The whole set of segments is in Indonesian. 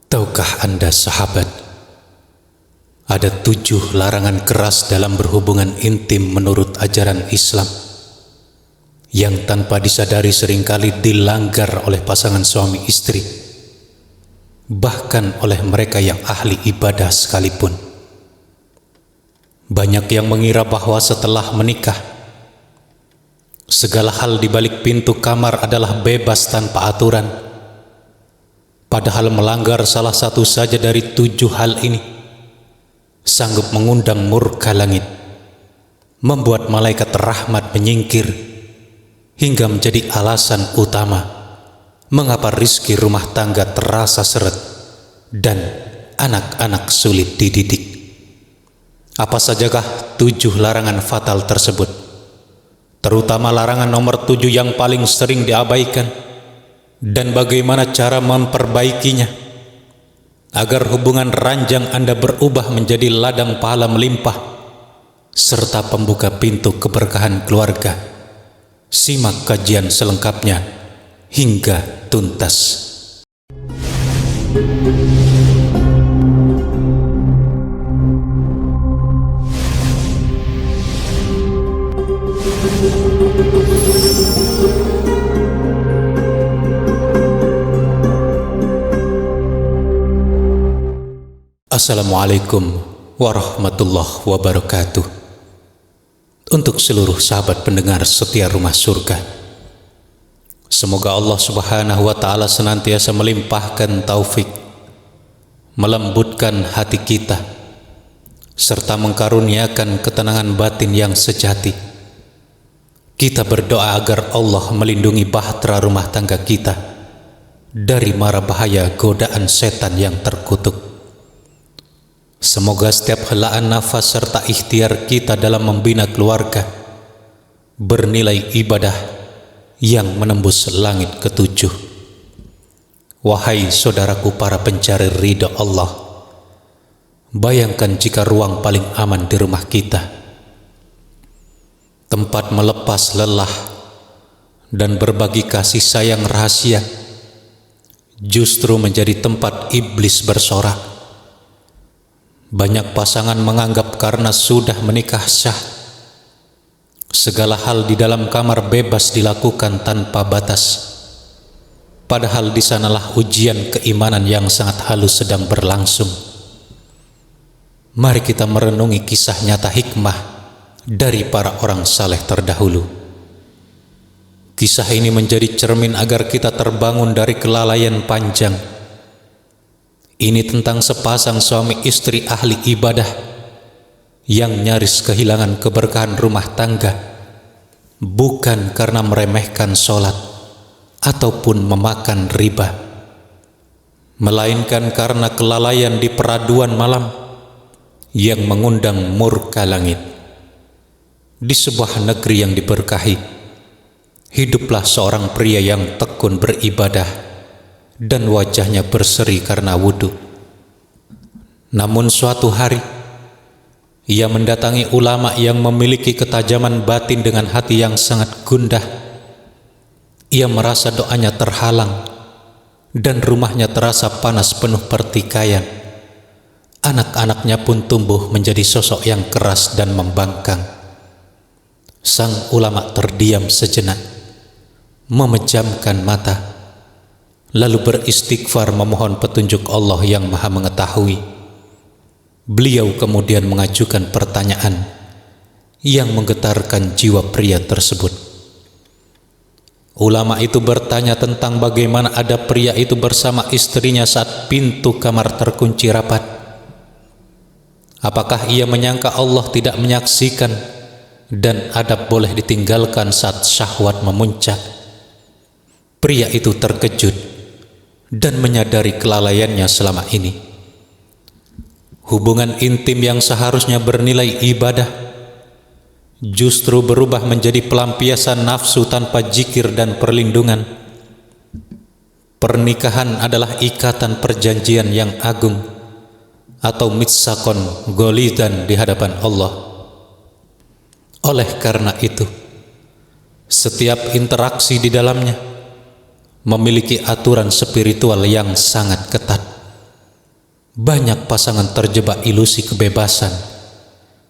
Tahukah Anda sahabat, ada 7 larangan keras dalam berhubungan intim menurut ajaran Islam yang tanpa disadari seringkali dilanggar oleh pasangan suami istri, bahkan oleh mereka yang ahli ibadah sekalipun. Banyak yang mengira bahwa setelah menikah, segala hal di balik pintu kamar adalah bebas tanpa aturan. Padahal melanggar salah satu saja dari 7 hal ini sanggup mengundang murka langit, membuat malaikat rahmat menyingkir, hingga menjadi alasan utama mengapa rizki rumah tangga terasa seret dan anak-anak sulit dididik. Apa sajakah 7 larangan fatal tersebut? Terutama larangan nomor 7 yang paling sering diabaikan, dan bagaimana cara memperbaikinya agar hubungan ranjang Anda berubah menjadi ladang pahala melimpah serta pembuka pintu keberkahan keluarga. Simak kajian selengkapnya hingga tuntas. Assalamualaikum warahmatullahi wabarakatuh. Untuk seluruh sahabat pendengar setia Rumah Surga, semoga Allah Subhanahu wa Ta'ala senantiasa melimpahkan taufik, melembutkan hati kita, serta mengkaruniakan ketenangan batin yang sejati. Kita berdoa agar Allah melindungi bahtera rumah tangga kita dari mara bahaya godaan setan yang terkutuk. Semoga setiap helaan nafas serta ikhtiar kita dalam membina keluarga bernilai ibadah yang menembus langit ke-7. Wahai saudaraku para pencari ridha Allah, bayangkan jika ruang paling aman di rumah kita, tempat melepas lelah dan berbagi kasih sayang rahasia, justru menjadi tempat iblis bersorak. Banyak pasangan menganggap karena sudah menikah sah, segala hal di dalam kamar bebas dilakukan tanpa batas. Padahal di sanalah ujian keimanan yang sangat halus sedang berlangsung. Mari kita merenungi kisah nyata hikmah dari para orang saleh terdahulu. Kisah ini menjadi cermin agar kita terbangun dari kelalaian panjang. Ini tentang sepasang suami istri ahli ibadah yang nyaris kehilangan keberkahan rumah tangga, bukan karena meremehkan sholat ataupun memakan riba, melainkan karena kelalaian di peraduan malam yang mengundang murka langit. Di sebuah negeri yang diberkahi, hiduplah seorang pria yang tekun beribadah dan wajahnya berseri karena wudhu. Namun suatu hari ia mendatangi ulama yang memiliki ketajaman batin dengan hati yang sangat gundah. Ia merasa doanya terhalang dan rumahnya terasa panas penuh pertikaian. Anak-anaknya pun tumbuh menjadi sosok yang keras dan membangkang. Sang ulama terdiam sejenak, memejamkan mata, lalu beristighfar memohon petunjuk Allah yang Maha Mengetahui. Beliau kemudian mengajukan pertanyaan yang menggetarkan jiwa pria tersebut. Ulama itu bertanya tentang bagaimana ada pria itu bersama istrinya saat pintu kamar terkunci rapat. Apakah ia menyangka Allah tidak menyaksikan dan adab boleh ditinggalkan saat syahwat memuncak? Pria itu terkejut dan menyadari kelalaiannya selama ini. Hubungan intim yang seharusnya bernilai ibadah justru berubah menjadi pelampiasan nafsu tanpa zikir dan perlindungan. Pernikahan adalah ikatan perjanjian yang agung atau mitsaqon golidan di hadapan Allah. Oleh karena itu, setiap interaksi di dalamnya memiliki aturan spiritual yang sangat ketat. Banyak pasangan terjebak ilusi kebebasan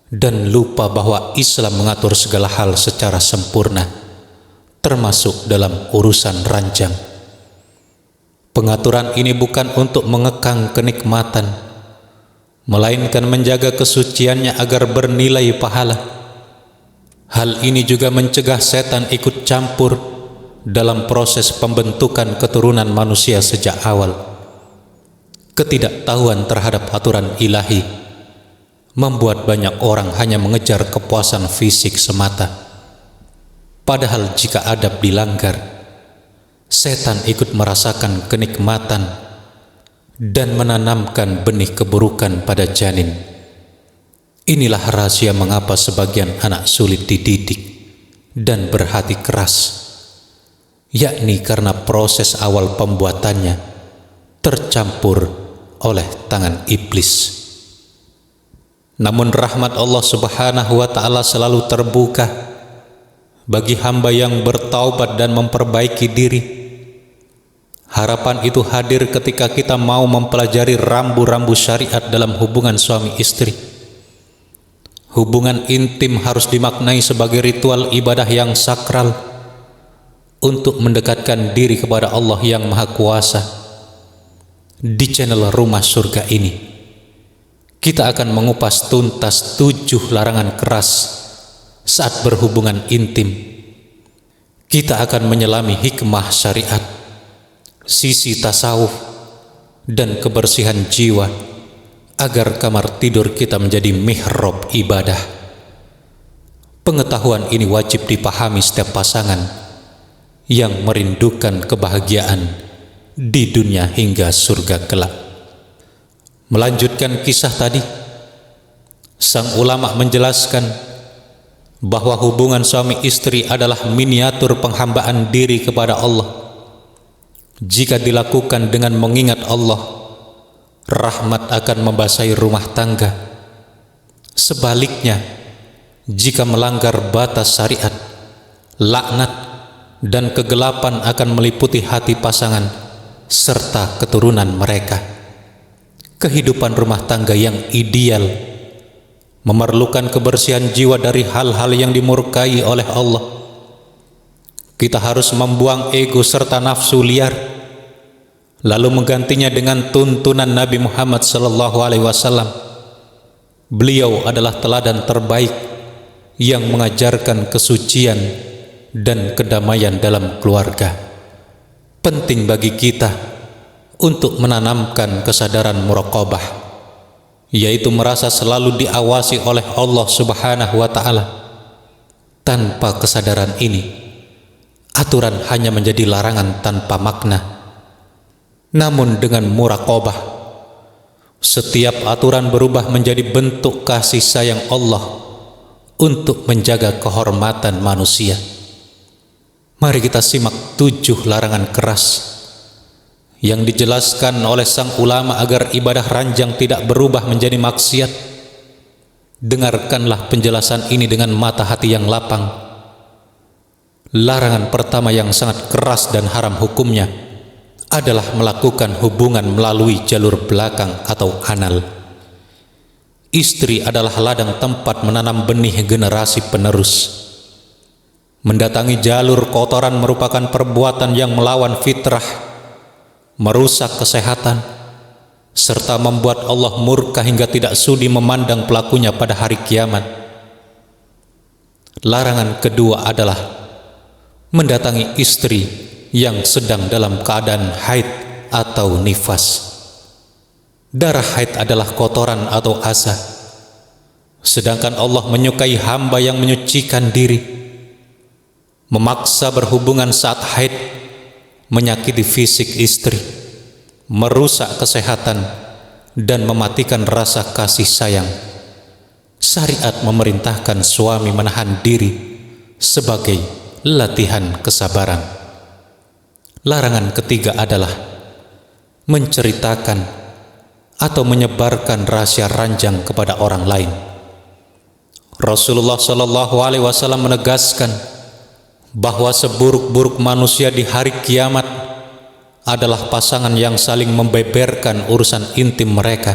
dan lupa bahwa Islam mengatur segala hal secara sempurna, termasuk dalam urusan ranjang. Pengaturan ini bukan untuk mengekang kenikmatan, melainkan menjaga kesuciannya agar bernilai pahala. Hal ini juga mencegah setan ikut campur dalam proses pembentukan keturunan manusia sejak awal. Ketidaktahuan terhadap aturan ilahi membuat banyak orang hanya mengejar kepuasan fisik semata. Padahal jika adab dilanggar, setan ikut merasakan kenikmatan dan menanamkan benih keburukan pada janin. Inilah rahasia mengapa sebagian anak sulit dididik dan berhati keras, yakni karena proses awal pembuatannya tercampur oleh tangan iblis. Namun rahmat Allah Subhanahu wa ta'ala selalu terbuka bagi hamba yang bertaubat dan memperbaiki diri. Harapan itu hadir ketika kita mau mempelajari rambu-rambu syariat dalam hubungan suami istri. Hubungan intim harus dimaknai sebagai ritual ibadah yang sakral untuk mendekatkan diri kepada Allah yang Maha Kuasa. Di channel Rumah Surga ini, kita akan mengupas tuntas 7 larangan keras saat berhubungan intim. Kita akan menyelami hikmah syariat, sisi tasawuf, dan kebersihan jiwa agar kamar tidur kita menjadi mihrab ibadah. Pengetahuan ini wajib dipahami setiap pasangan yang merindukan kebahagiaan di dunia hingga surga kelak. Melanjutkan kisah tadi, sang ulama menjelaskan bahwa hubungan suami istri adalah miniatur penghambaan diri kepada Allah. Jika dilakukan dengan mengingat Allah, rahmat akan membasahi rumah tangga. Sebaliknya, jika melanggar batas syariat, laknat dan kegelapan akan meliputi hati pasangan serta keturunan mereka. Kehidupan rumah tangga yang ideal memerlukan kebersihan jiwa dari hal-hal yang dimurkai oleh Allah. Kita harus membuang ego serta nafsu liar, lalu menggantinya dengan tuntunan Nabi Muhammad SAW. Beliau adalah teladan terbaik yang mengajarkan kesucian dan kedamaian dalam keluarga. Penting bagi kita untuk menanamkan kesadaran muraqabah, yaitu merasa selalu diawasi oleh Allah Subhanahu wa ta'ala. Tanpa kesadaran ini, aturan hanya menjadi larangan tanpa makna. Namun dengan muraqabah, setiap aturan berubah menjadi bentuk kasih sayang Allah untuk menjaga kehormatan manusia. Mari kita simak 7 larangan keras yang dijelaskan oleh sang ulama agar ibadah ranjang tidak berubah menjadi maksiat. Dengarkanlah penjelasan ini dengan mata hati yang lapang. Larangan pertama yang sangat keras dan haram hukumnya adalah melakukan hubungan melalui jalur belakang atau anal. Istri adalah ladang tempat menanam benih generasi penerus. Mendatangi jalur kotoran merupakan perbuatan yang melawan fitrah, merusak kesehatan, serta membuat Allah murka hingga tidak sudi memandang pelakunya pada hari kiamat. Larangan kedua adalah mendatangi istri yang sedang dalam keadaan haid atau nifas. Darah haid adalah kotoran atau asa, sedangkan Allah menyukai hamba yang menyucikan diri. Memaksa berhubungan saat haid menyakiti fisik istri, merusak kesehatan, dan mematikan rasa kasih sayang. Syariat memerintahkan suami menahan diri sebagai latihan kesabaran. Larangan ketiga adalah menceritakan atau menyebarkan rahasia ranjang kepada orang lain. Rasulullah SAW menegaskan bahwa seburuk-buruk manusia di hari kiamat adalah pasangan yang saling membeberkan urusan intim mereka.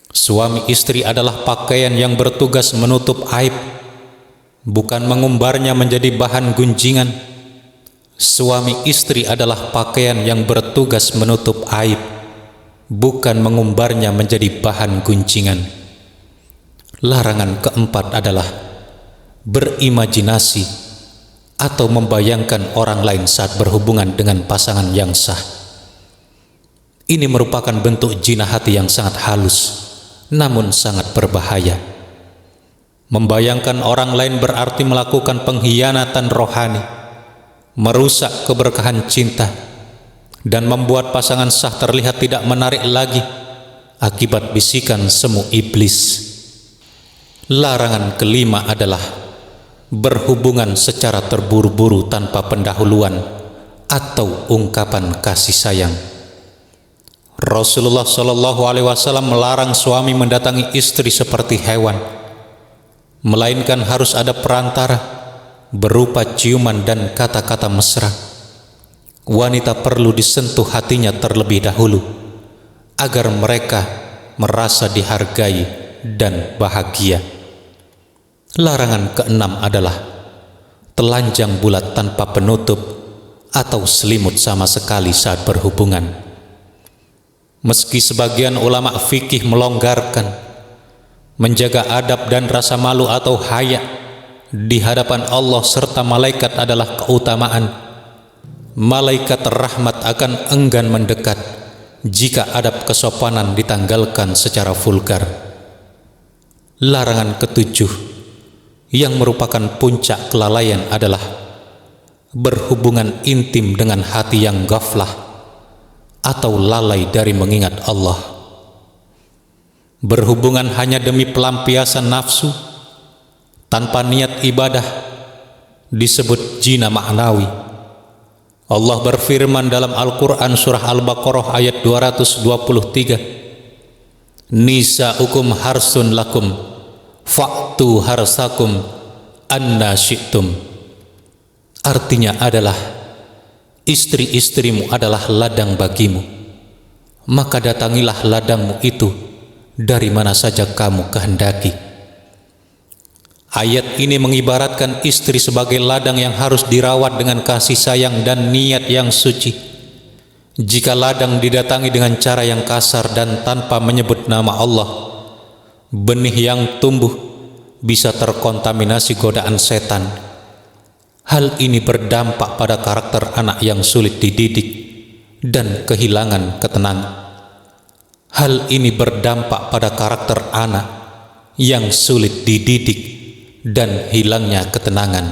Suami istri adalah pakaian yang bertugas menutup aib, bukan mengumbarnya menjadi bahan gunjingan. Suami istri adalah pakaian yang bertugas menutup aib, bukan mengumbarnya menjadi bahan gunjingan. Larangan keempat adalah berimajinasi atau membayangkan orang lain saat berhubungan dengan pasangan yang sah. Ini merupakan bentuk zina hati yang sangat halus, namun sangat berbahaya. Membayangkan orang lain berarti melakukan pengkhianatan rohani, merusak keberkahan cinta, dan membuat pasangan sah terlihat tidak menarik lagi akibat bisikan semu iblis. Larangan kelima adalah berhubungan secara terburu-buru tanpa pendahuluan atau ungkapan kasih sayang. Rasulullah SAW melarang suami mendatangi istri seperti hewan, melainkan harus ada perantara berupa ciuman dan kata-kata mesra. Wanita perlu disentuh hatinya terlebih dahulu agar mereka merasa dihargai dan bahagia. Larangan keenam adalah telanjang bulat tanpa penutup atau selimut sama sekali saat berhubungan. Meski sebagian ulama fikih melonggarkan, menjaga adab dan rasa malu atau haya di hadapan Allah serta malaikat adalah keutamaan. Malaikat rahmat akan enggan mendekat jika adab kesopanan ditanggalkan secara vulgar. Larangan ketujuh yang merupakan puncak kelalaian adalah berhubungan intim dengan hati yang ghaflah atau lalai dari mengingat Allah. Berhubungan hanya demi pelampiasan nafsu tanpa niat ibadah disebut zina ma'nawi. Allah berfirman dalam Al-Quran surah Al-Baqarah ayat 223, Nisa'ukum harsun lakum fa'tu harsakum anna syi'tum. Artinya adalah istri-istrimu adalah ladang bagimu, maka datangilah ladangmu itu dari mana saja kamu kehendaki. Ayat ini mengibaratkan istri sebagai ladang yang harus dirawat dengan kasih sayang dan niat yang suci. Jika ladang didatangi dengan cara yang kasar dan tanpa menyebut nama Allah, benih yang tumbuh bisa terkontaminasi godaan setan. Hal ini berdampak pada karakter anak yang sulit dididik dan kehilangan ketenangan. Hal ini berdampak pada karakter anak yang sulit dididik dan hilangnya ketenangan.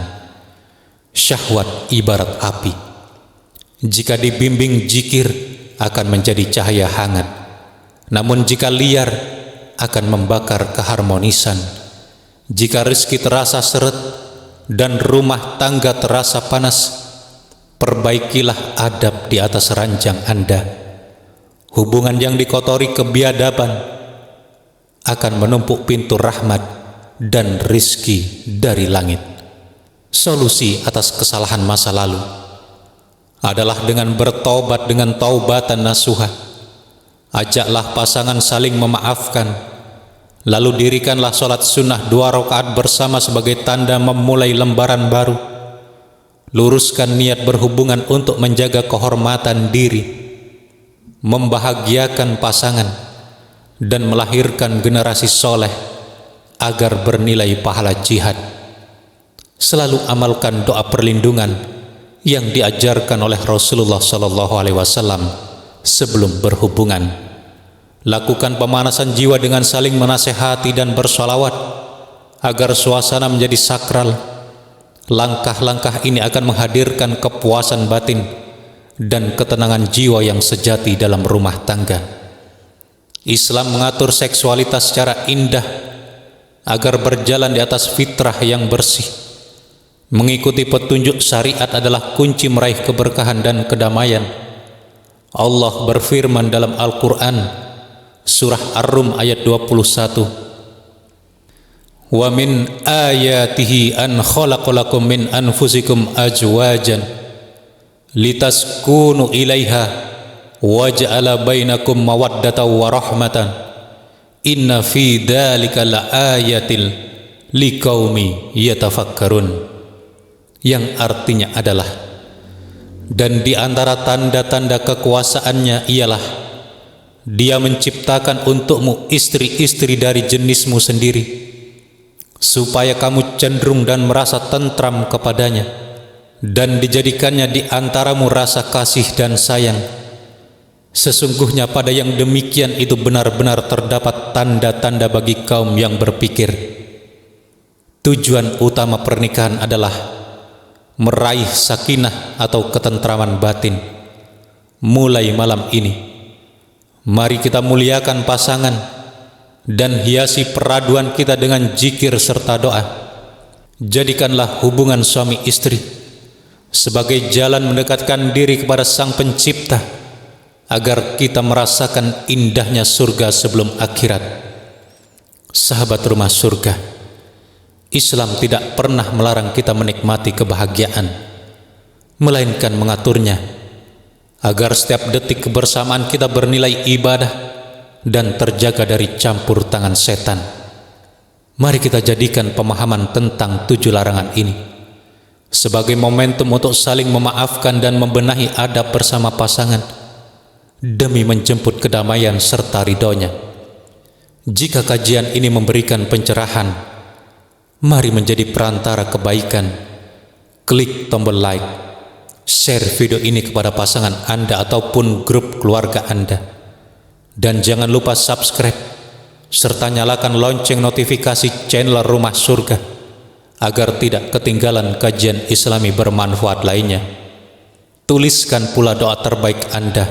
Syahwat ibarat api. Jika dibimbing jikir akan menjadi cahaya hangat, namun jika liar akan membakar keharmonisan. Jika rezeki terasa seret dan rumah tangga terasa panas, perbaikilah adab di atas ranjang Anda. Hubungan yang dikotori kebiadaban akan menumpuk pintu rahmat dan rizki dari langit. Solusi atas kesalahan masa lalu adalah dengan bertobat dengan taubatan nasuha. Ajaklah pasangan saling memaafkan, lalu dirikanlah sholat sunnah 2 rakaat bersama sebagai tanda memulai lembaran baru. Luruskan niat berhubungan untuk menjaga kehormatan diri, membahagiakan pasangan, dan melahirkan generasi soleh agar bernilai pahala jihad. Selalu amalkan doa perlindungan yang diajarkan oleh Rasulullah SAW sebelum berhubungan. Lakukan pemanasan jiwa dengan saling menasehati dan bersolawat agar suasana menjadi sakral. Langkah-langkah ini akan menghadirkan kepuasan batin dan ketenangan jiwa yang sejati dalam rumah tangga. Islam mengatur seksualitas secara indah agar berjalan di atas fitrah yang bersih. Mengikuti petunjuk syariat adalah kunci meraih keberkahan dan kedamaian. Allah berfirman dalam Al-Quran surah Ar-Rum ayat 21, Wa min ayatihi an khalaqalakum min anfusikum ajwajan litaskunu ilaiha wa ja'ala bainakum mawaddatan wa rahmatan Inna fi dzalika laayatil liqaumi yatafakkarun, yang artinya adalah, dan di antara tanda-tanda kekuasaannya ialah Dia menciptakan untukmu istri-istri dari jenismu sendiri, supaya kamu cenderung dan merasa tentram kepadanya, dan dijadikannya di antaramu rasa kasih dan sayang. Sesungguhnya pada yang demikian itu benar-benar terdapat tanda-tanda bagi kaum yang berpikir. Tujuan utama pernikahan adalah meraih sakinah atau ketentraman batin. Mulai malam ini, mari kita muliakan pasangan dan hiasi peraduan kita dengan zikir serta doa. Jadikanlah hubungan suami istri sebagai jalan mendekatkan diri kepada Sang Pencipta, agar kita merasakan indahnya surga sebelum akhirat. Sahabat rumah surga, Islam tidak pernah melarang kita menikmati kebahagiaan, melainkan mengaturnya agar setiap detik kebersamaan kita bernilai ibadah dan terjaga dari campur tangan setan. Mari kita jadikan pemahaman tentang 7 larangan ini sebagai momentum untuk saling memaafkan dan membenahi adab bersama pasangan demi menjemput kedamaian serta ridhonya. Jika kajian ini memberikan pencerahan, mari menjadi perantara kebaikan. Klik tombol like, share video ini kepada pasangan Anda ataupun grup keluarga Anda, dan jangan lupa subscribe serta nyalakan lonceng notifikasi channel Rumah Surga agar tidak ketinggalan kajian Islami bermanfaat lainnya. Tuliskan pula doa terbaik Anda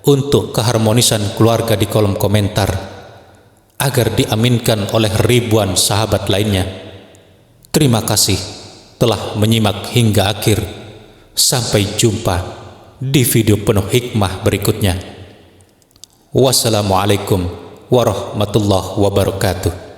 untuk keharmonisan keluarga di kolom komentar agar diaminkan oleh ribuan sahabat lainnya. Terima kasih telah menyimak hingga akhir. Sampai jumpa di video penuh hikmah berikutnya. Wassalamualaikum warahmatullahi wabarakatuh.